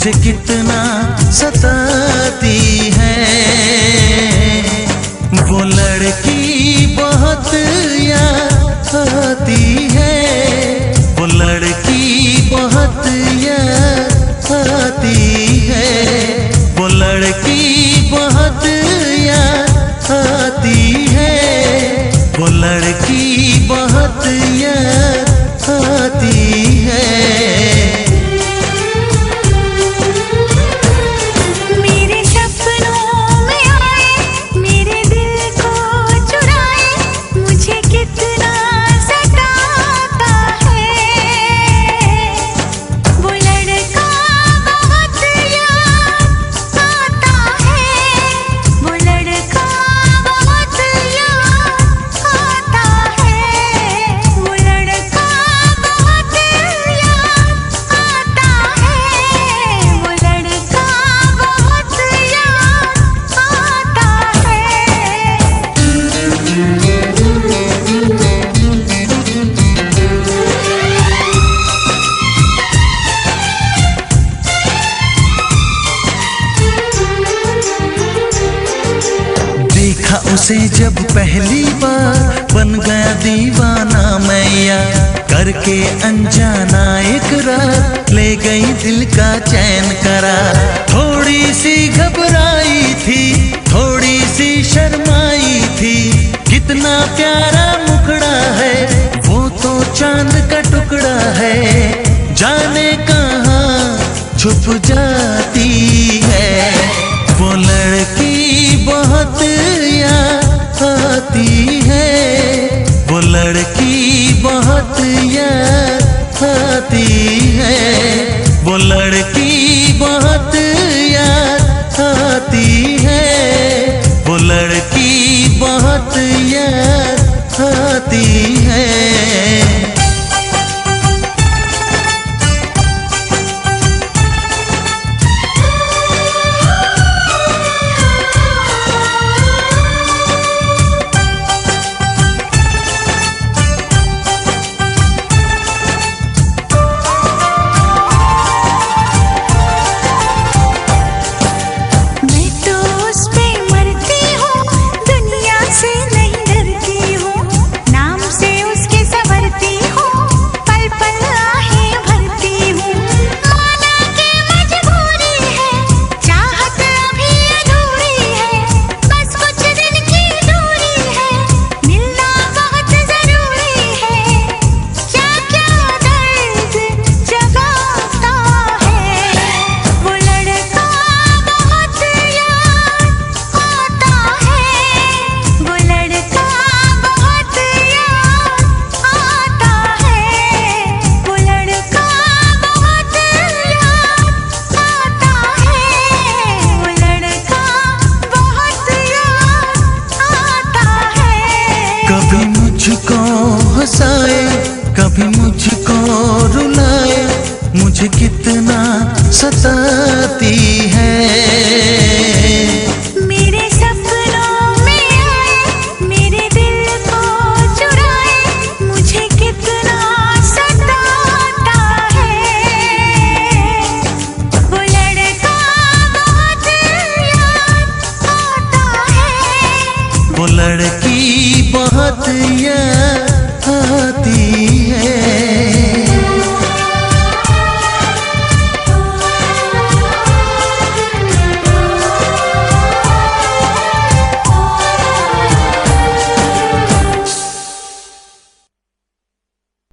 मुझे कितना सताती है। वो लड़की बहुत याद आती है, वो लड़की बहुत याद आती है, वो लड़की बहुत याद आती है, वो लड़की बहुत याद आती है। उसे जब पहली बार बन गया दीवाना मैया, करके अनजाना इकरार ले गई दिल का चैन करार। थोड़ी सी घबराई थी, थोड़ी सी शर्माई थी, कितना प्यारा मुखड़ा है, वो तो चांद का टुकड़ा है, जाने कहाँ छुप जाती है। वो लड़की बहुत याद आती है, वो लड़की बहुत याद आती है, वो लड़की बहुत याद आती है, वो लड़की बहुत याद आती है। कभी मुझको हंसाए, कभी मुझको रुलाए, मुझे कितना सताती है।